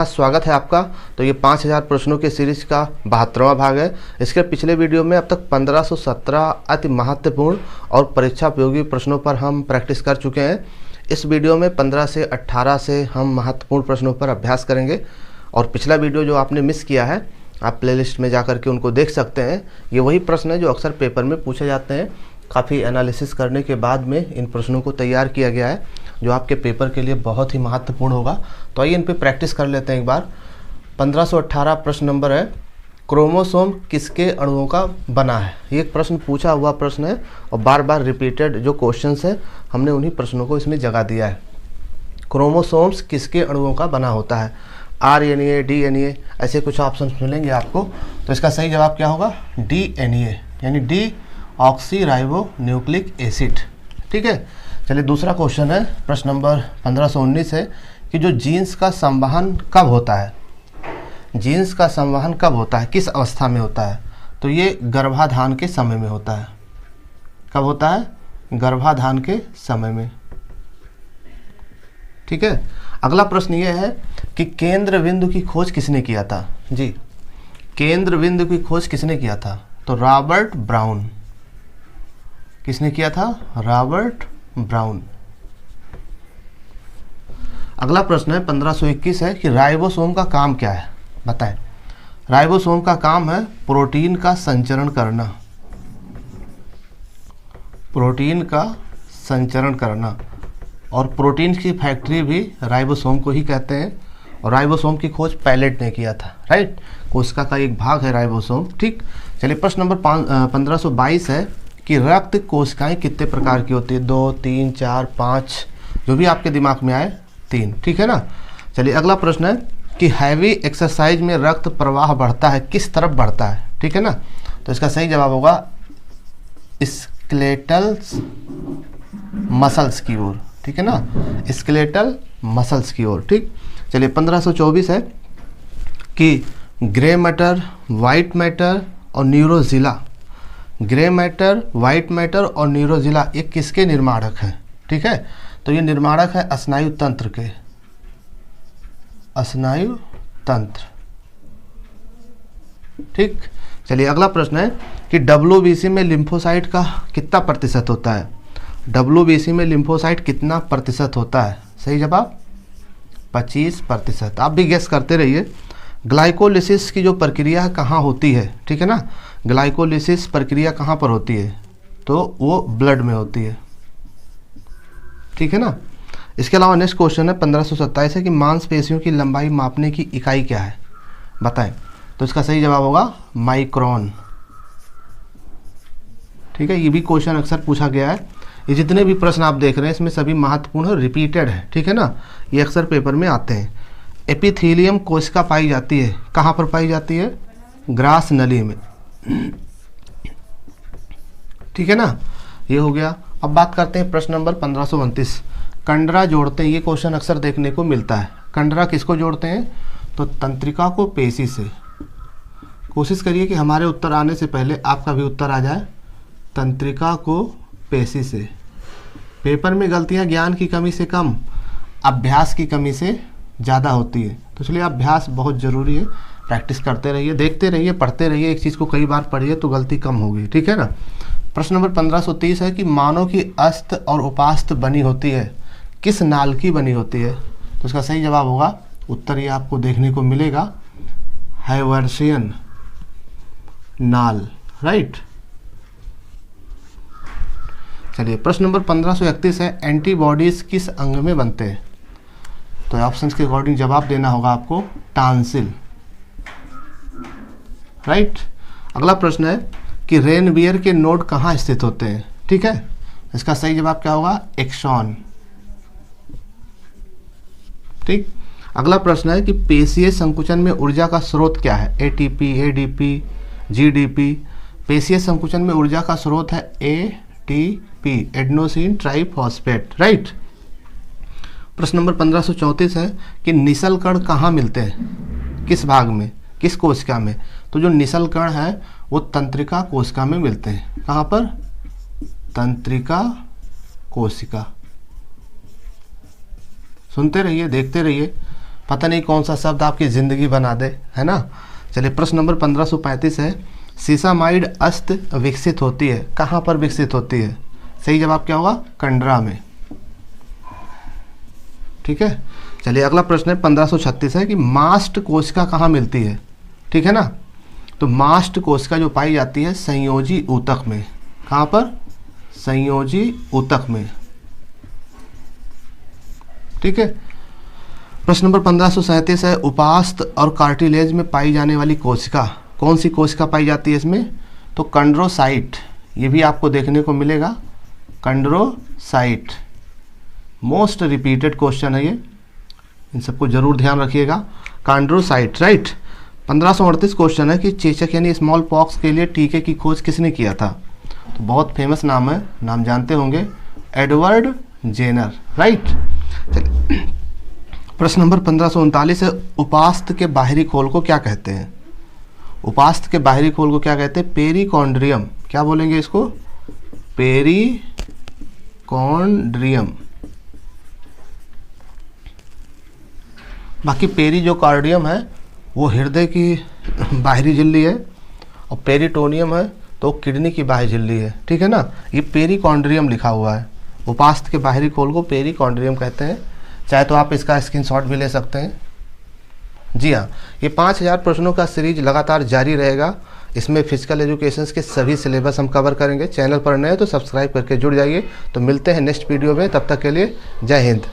स्वागत है आपका। तो ये 5000 प्रश्नों के सीरीज का 72वां भाग है। इसके पिछले वीडियो में अब तक 1517 अति महत्वपूर्ण और परीक्षा उपयोगी प्रश्नों पर हम प्रैक्टिस कर चुके हैं। इस वीडियो में 15 से 18 से हम महत्वपूर्ण प्रश्नों पर अभ्यास करेंगे। और पिछला वीडियो जो आपने मिस किया है, आप प्लेलिस्ट में जा कर के उनको देख सकते हैं। ये वही प्रश्न है जो अक्सर पेपर में पूछे जाते हैं। काफ़ी एनालिसिस करने के बाद में इन प्रश्नों को तैयार किया गया है, जो आपके पेपर के लिए बहुत ही महत्वपूर्ण होगा। तो आइए इन पे प्रैक्टिस कर लेते हैं एक बार। 1518 प्रश्न नंबर है, क्रोमोसोम किसके अणुओं का बना है। ये एक प्रश्न पूछा हुआ प्रश्न है और बार बार रिपीटेड जो क्वेश्चंस हैं, हमने उन्हीं प्रश्नों को इसमें जगह दिया है। क्रोमोसोम्स किसके अणुओं का बना होता है। RNA, DNA ऐसे कुछ ऑप्शन मिलेंगे आपको। तो इसका सही जवाब क्या होगा, DNA यानी D oxy ribo nucleic acid. ठीक है, चलिए दूसरा क्वेश्चन है, प्रश्न नंबर 1519 है कि जो जीन्स का संवहन कब होता है। जीन्स का संवहन कब होता है, किस अवस्था में होता है। तो ये गर्भाधान के समय में होता है। कब होता है, गर्भाधान के समय में। ठीक है, अगला प्रश्न ये है कि केंद्र बिंदु की खोज किसने किया था। जी, केंद्र बिंदु की खोज किसने किया था। तो रॉबर्ट ब्राउन। किसने किया था, रॉबर्ट ब्राउन। अगला प्रश्न है 1521 है कि राइबोसोम का काम क्या है, बताएं। राइबोसोम का काम है प्रोटीन का संचरण करना। प्रोटीन का संचरण करना। और प्रोटीन की फैक्ट्री भी राइबोसोम को ही कहते हैं। और राइबोसोम की खोज पैलेट ने किया था, राइट। कोशिका का एक भाग है राइबोसोम। ठीक, चलिए प्रश्न नंबर 1522 है कि रक्त कोशिकाएं कितने प्रकार की होती है। 2, 3, 4, 5, जो भी आपके दिमाग में आए, 3। ठीक है ना। चलिए अगला प्रश्न है कि हैवी एक्सरसाइज में रक्त प्रवाह बढ़ता है, किस तरफ बढ़ता है। ठीक है ना। तो इसका सही जवाब होगा स्केलेटल मसल्स की ओर। ठीक है ना, स्केलेटल मसल्स की ओर। ठीक, चलिए 1524 है कि ग्रे मैटर, वाइट मैटर और न्यूरोजिला। ग्रे मैटर, वाइट मैटर और न्यूरोजिला ये किसके निर्माणक हैं। ठीक है, तो ये निर्माणक है स्नायु तंत्र के। स्नायु तंत्र। ठीक, चलिए अगला प्रश्न है कि WBC में लिम्फोसाइट का कितना प्रतिशत होता है। WBC में लिम्फोसाइट कितना प्रतिशत होता है। सही जवाब 25%। आप भी गेस करते रहिए। ग्लाइकोलिसिस की जो प्रक्रिया कहाँ होती है, ठीक है ना। ग्लाइकोलिसिस प्रक्रिया कहाँ पर होती है, तो वो ब्लड में होती है। ठीक है ना। इसके अलावा नेक्स्ट क्वेश्चन है 1527 है कि मांसपेशियों की लंबाई मापने की इकाई क्या है, बताएं। तो इसका सही जवाब होगा माइक्रोन। ठीक है, ये भी क्वेश्चन अक्सर पूछा गया है। ये जितने भी प्रश्न आप देख रहे हैं इसमें सभी महत्वपूर्ण और रिपीटेड है। ठीक है ना, ये अक्सर पेपर में आते हैं। एपिथेलियम कोशिका पाई जाती है, कहाँ पर पाई जाती है, ग्रास नली में। ठीक है ना, ये हो गया। अब बात करते हैं प्रश्न नंबर 1529, कंडरा जोड़ते हैं। ये क्वेश्चन अक्सर देखने को मिलता है। कंडरा किसको जोड़ते हैं, तो तंत्रिका को पेशी से। कोशिश करिए कि हमारे उत्तर आने से पहले आपका भी उत्तर आ जाए। तंत्रिका को पेशी से। पेपर में गलतियां ज्ञान की कमी से कम, अभ्यास की कमी से ज़्यादा होती है। तो इसलिए अभ्यास बहुत ज़रूरी है। प्रैक्टिस करते रहिए, देखते रहिए, पढ़ते रहिए। एक चीज़ को कई बार पढ़िए तो गलती कम होगी। ठीक है ना। प्रश्न नंबर 1530 है कि मानव की अस्त और उपास्त बनी होती है, किस नाल की बनी होती है। तो इसका सही जवाब होगा, उत्तर ये आपको देखने को मिलेगा, हैवर्सियन नाल, राइट। चलिए प्रश्न नंबर 1531 है एंटीबॉडीज किस अंग में बनते हैं। तो ऑप्शंस के अकॉर्डिंग जवाब देना होगा आपको, टांसिल, राइट। अगला प्रश्न है कि रेनवियर के नोड कहाँ स्थित होते हैं। ठीक है, इसका सही जवाब क्या होगा, एक्सॉन। ठीक, अगला प्रश्न है कि पेशीय संकुचन में ऊर्जा का स्रोत क्या है। ATP, ADP, GDP। पेशीय संकुचन में ऊर्जा का स्रोत है ATP, एडेनोसिन ट्राइफॉस्फेट, राइट। प्रश्न नंबर 1534 है कि निशल कण कहाँ मिलते हैं, किस भाग में, किस कोशिका में। तो जो निशल कण है वो तंत्रिका कोशिका में मिलते हैं। कहाँ पर, तंत्रिका कोशिका। सुनते रहिए, देखते रहिए। पता नहीं कौन सा शब्द आपकी ज़िंदगी बना दे, है ना। चलिए प्रश्न नंबर 1535 है, सीसामाइड अस्त विकसित होती है, कहाँ पर विकसित होती है? सही जवाब क्या होगा? कंडरा में। ठीक है। चलिए अगला प्रश्न है 1536 है कि मास्ट कोशिका कहाँ मिलती है? ठीक है ना। तो मास्ट कोशिका जो पाई जाती है संयोजी ऊतक में। कहाँ पर? संयोजी ऊतक में। ठीक है। प्रश्न नंबर 1537 है, उपास्थ और कार्टिलेज में पाई जाने वाली कोशिका, कौन सी कोशिका पाई जाती है इसमें? तो कंड्रोसाइट, ये भी आपको देखने को मिलेगा, कंड्रोसाइट। मोस्ट रिपीटेड क्वेश्चन है ये, इन सबको जरूर ध्यान रखिएगा। कंड्रोसाइट, राइट। 1538 क्वेश्चन है कि चेचक यानी स्मॉल पॉक्स के लिए टीके की खोज किसने किया था? तो बहुत फेमस नाम है, नाम जानते होंगे, एडवर्ड जेनर, राइट। प्रश्न नंबर 1539 है, उपास्थ के बाहरी खोल को क्या कहते हैं? उपास्थ के बाहरी खोल को क्या कहते हैं? पेरिकॉन्ड्रियम। क्या बोलेंगे इसको? पेरिकॉन्ड्रियम। बाकी पेरी जो कार्डियम है वो हृदय की बाहरी झिल्ली है, और पेरिटोनियम है तो किडनी की बाहरी झिल्ली है। ठीक है ना। ये पेरिकॉन्ड्रियम लिखा हुआ है, उपास्थ के बाहरी खोल को पेरिकॉन्ड्रियम कहते हैं। चाहे तो आप इसका स्क्रीनशॉट भी ले सकते हैं। जी हाँ, ये 5000 प्रश्नों का सीरीज लगातार जारी रहेगा। इसमें फिजिकल एजुकेशन के सभी सिलेबस हम कवर करेंगे। चैनल पर नए तो सब्सक्राइब करके जुड़ जाइए। तो मिलते हैं नेक्स्ट वीडियो में, तब तक के लिए जय हिंद।